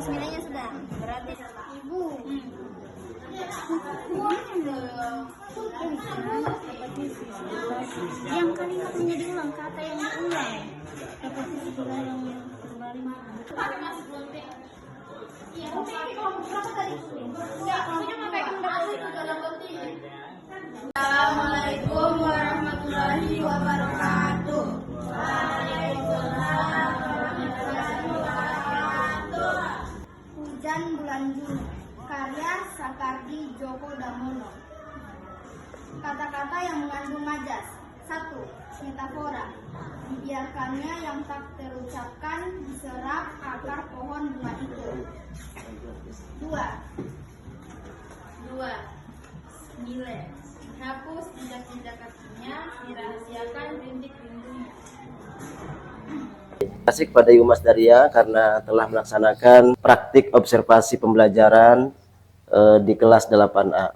Mas nilainya sudah. Berarti Ibu. Yang kalimatnya diulang, kata yang diulang. Repetisi diulang kembali. Assalamualaikum warahmatullahi wabarakatuh. Waalaikumsalam warahmatullahi wabarakatuh. Hujan Bulan Juni, karya Sakardi Djoko Damono. Kata-kata yang mengandung majas. 1. Metafora. Dibiarkannya yang tak terucapkan diserap akar pohon bunga itu. 2. Nilai. Dihapus jejak-jejak kakinya, dirahasiakan rintik-rintiknya. Terima kasih kepada Ibu Mas Daria karena telah melaksanakan praktik observasi pembelajaran di kelas 8A.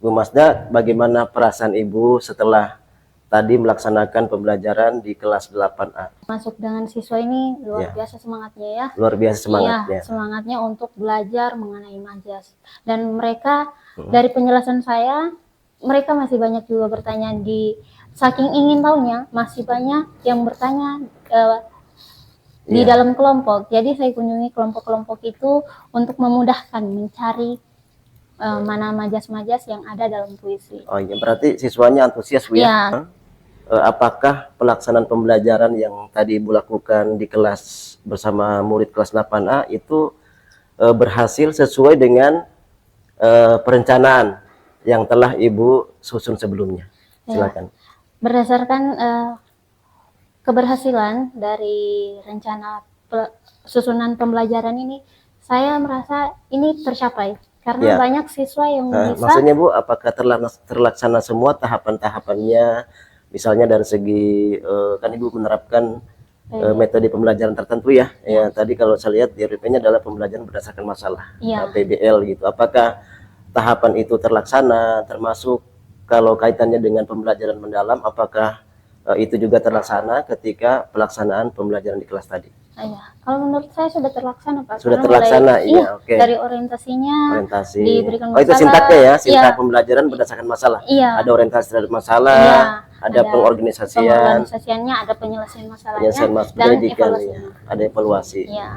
Bu Masda, bagaimana perasaan Ibu setelah tadi melaksanakan pembelajaran di kelas 8A? Masuk dengan siswa ini luar biasa semangatnya ya. Luar biasa semangatnya. Iya, semangatnya untuk belajar mengenai majas. Dan mereka dari penjelasan saya, mereka masih banyak juga bertanya saking ingin tahunya, masih banyak yang bertanya di dalam kelompok. Jadi saya kunjungi kelompok-kelompok itu untuk memudahkan mencari mana majas-majas yang ada dalam puisi. Oh iya, berarti siswanya antusias Bu ya? Ya. Apakah pelaksanaan pembelajaran yang tadi Ibu lakukan di kelas bersama murid kelas 8A itu berhasil sesuai dengan perencanaan yang telah Ibu susun sebelumnya? Silakan. Ya. Berdasarkan keberhasilan dari rencana susunan pembelajaran ini, saya merasa ini tercapai. Karena banyak siswa yang bisa. Maksudnya Bu, apakah terlaksana semua tahapan-tahapannya? Misalnya dari segi kan Ibu menerapkan metode pembelajaran tertentu ya. Ya, tadi kalau saya lihat di RP-nya adalah pembelajaran berdasarkan masalah, PBL gitu. Apakah tahapan itu terlaksana, termasuk kalau kaitannya dengan pembelajaran mendalam, apakah itu juga terlaksana ketika pelaksanaan pembelajaran di kelas tadi? Iya, kalau menurut saya sudah terlaksana Pak. Sudah terlaksana, iya, oke. Dari orientasinya diberikan masalah. Oh, itu sintaknya ya, sintak pembelajaran berdasarkan masalah. Iya. Ada orientasi terhadap masalah, ada pengorganisasian. Pengorganisasiannya, ada penyelesaian masalahnya, dan evaluasinya. Ada evaluasi. Iya.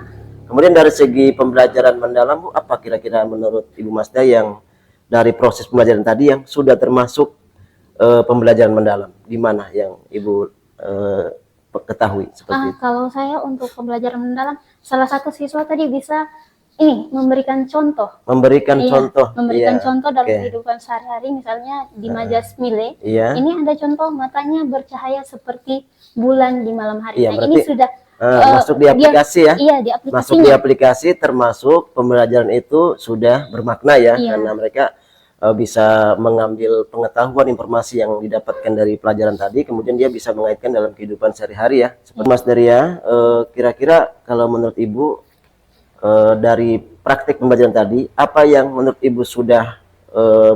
Kemudian dari segi pembelajaran mendalam, Bu, apa kira-kira menurut Ibu Masda yang dari proses pembelajaran tadi yang sudah termasuk pembelajaran mendalam? Di mana yang Ibu ketahui seperti itu? Kalau saya untuk pembelajaran mendalam, salah satu siswa tadi bisa memberikan contoh. Memberikan contoh. Memberikan contoh dalam kehidupan sehari-hari, misalnya di majas Mile. Ini ada contoh matanya bercahaya seperti bulan di malam hari. Nah, ini sudah masuk di aplikasi ya? Iya, di aplikasinya. Masuk di aplikasi, termasuk pembelajaran itu sudah bermakna ya, karena mereka bisa mengambil pengetahuan informasi yang didapatkan dari pelajaran tadi, kemudian dia bisa mengaitkan dalam kehidupan sehari-hari ya. Seperti Mas Daria, kira-kira kalau menurut Ibu dari praktik pembelajaran tadi, apa yang menurut Ibu sudah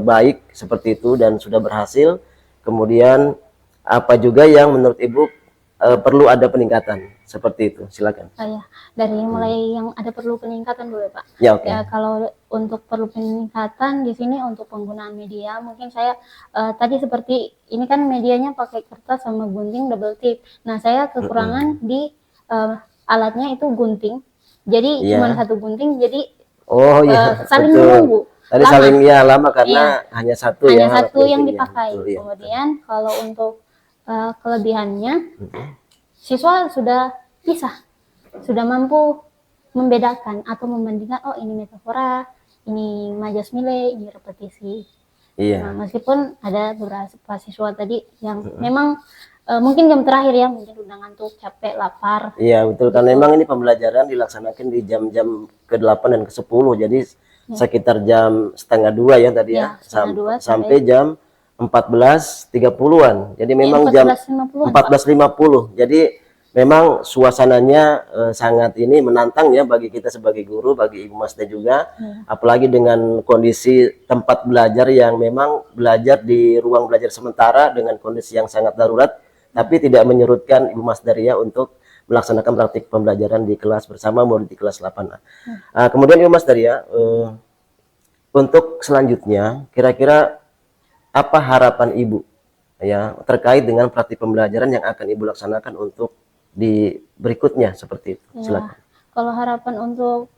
baik seperti itu dan sudah berhasil, kemudian apa juga yang menurut Ibu perlu ada peningkatan seperti itu? Silakan. Dari mulai yang ada perlu peningkatan dulu Pak. Ya, oke. Kalau untuk perlu peningkatan di sini untuk penggunaan media, mungkin saya tadi seperti ini kan medianya pakai kertas sama gunting double tip. Nah, saya kekurangan di alatnya itu gunting. Jadi cuma satu gunting, jadi saling menunggu. Tadi lama. Saling lama karena hanya satu yang dipakai. Kemudian kalau untuk kelebihannya, siswa sudah bisa, sudah mampu membedakan atau membandingkan, oh ini metafora, ini majas Mile, ini repetisi. Nah, meskipun ada beberapa siswa tadi yang memang mungkin jam terakhir ya, mungkin udah ngantuk, capek, lapar. Iya betul, karena memang ini pembelajaran dilaksanakan di jam-jam ke-8 dan ke-10, jadi sekitar jam setengah 2 ya tadi ya, sampai jam 14.30-an. Jadi memang jam 14.50. Jadi memang suasananya sangat ini menantang ya bagi kita sebagai guru, bagi Ibu Masda juga, apalagi dengan kondisi tempat belajar yang memang belajar di ruang belajar sementara dengan kondisi yang sangat darurat, tapi tidak menyurutkan Ibu Mas Daria untuk melaksanakan praktik pembelajaran di kelas bersama murid di kelas 8A. Kemudian Ibu Mas Daria, untuk selanjutnya kira-kira apa harapan Ibu ya terkait dengan praktik pembelajaran yang akan Ibu laksanakan untuk di berikutnya seperti itu? Ya, Silakan. kalau harapan untuk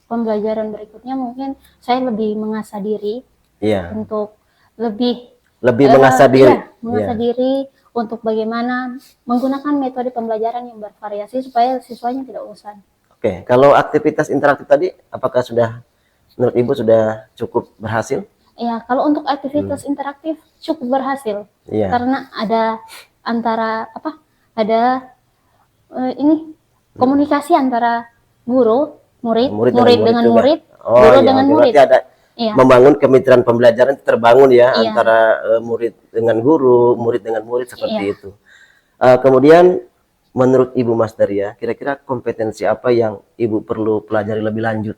pembelajaran berikutnya mungkin saya lebih mengasah diri Iya. untuk lebih Mengasah diri. iya, mengasah diri untuk bagaimana menggunakan metode pembelajaran yang bervariasi supaya siswanya tidak bosan. Oke, kalau aktivitas interaktif tadi apakah sudah menurut Ibu sudah cukup berhasil? Ya, kalau untuk aktivitas interaktif cukup berhasil. Iya. Karena ada antara ada ini komunikasi antara guru, murid dengan juga. murid, Oh, guru iya, dengan oke. murid. Berarti ada Iya. membangun kemitraan pembelajaran itu terbangun ya Iya. antara murid dengan guru, murid dengan murid seperti Iya. itu. Kemudian menurut Ibu Mas Daria, kira-kira kompetensi apa yang Ibu perlu pelajari lebih lanjut?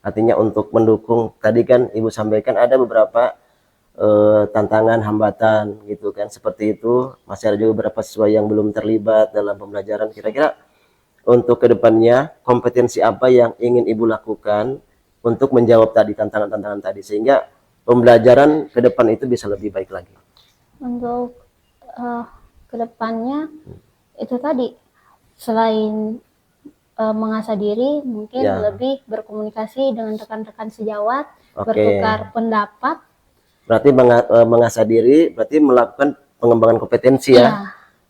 Artinya untuk mendukung, tadi kan Ibu sampaikan ada beberapa tantangan, hambatan gitu kan, seperti itu. Masih ada juga beberapa siswa yang belum terlibat dalam pembelajaran. Kira-kira untuk kedepannya kompetensi apa yang ingin Ibu lakukan untuk menjawab tadi tantangan-tantangan tadi sehingga pembelajaran ke depan itu bisa lebih baik lagi? Untuk kedepannya itu tadi selain mengasah diri mungkin Ya. lebih berkomunikasi dengan rekan-rekan sejawat, Oke. bertukar pendapat. Berarti mengasah diri, berarti melakukan pengembangan kompetensi ya. Iya.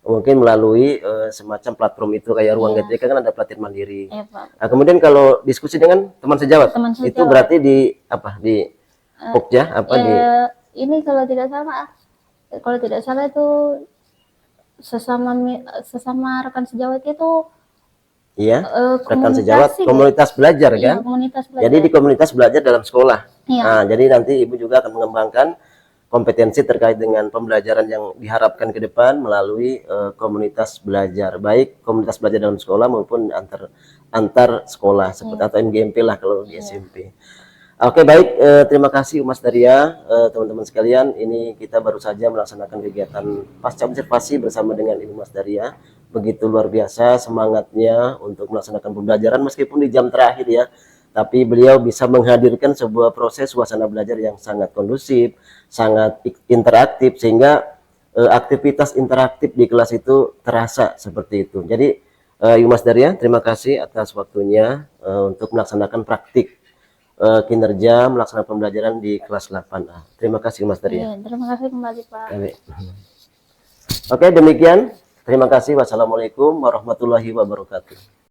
Mungkin melalui semacam platform itu kayak Ruang Iya. GTK kan ada pelatihan mandiri. Ya, Pak. Nah, kemudian kalau diskusi dengan teman sejawat, Teman itu sejawat. berarti di apa? Di Pokja apa di Ini kalau tidak salah itu sesama rekan sejawat itu iya, rekan komunitas sejawat sih, komunitas belajar iya, kan? komunitas belajar. Jadi di komunitas belajar dalam sekolah. Iya. Nah, jadi nanti Ibu juga akan mengembangkan kompetensi terkait dengan pembelajaran yang diharapkan ke depan melalui komunitas belajar, baik komunitas belajar dalam sekolah maupun antar sekolah seperti atau MGMP lah kalau di SMP. Oke, baik, terima kasih Mas Daria, teman-teman sekalian. Ini kita baru saja melaksanakan kegiatan pasca observasi bersama dengan Ibu Mas Daria. Begitu luar biasa semangatnya untuk melaksanakan pembelajaran meskipun di jam terakhir ya. Tapi beliau bisa menghadirkan sebuah proses suasana belajar yang sangat kondusif, sangat interaktif sehingga aktivitas interaktif di kelas itu terasa seperti itu. Jadi Ibu Mas Daria, terima kasih atas waktunya untuk melaksanakan praktik kinerja melaksanakan pembelajaran di kelas 8A. Terima kasih Mas Daria. Iya, terima kasih kembali Pak. Oke, demikian. Terima kasih. Wassalamualaikum warahmatullahi wabarakatuh.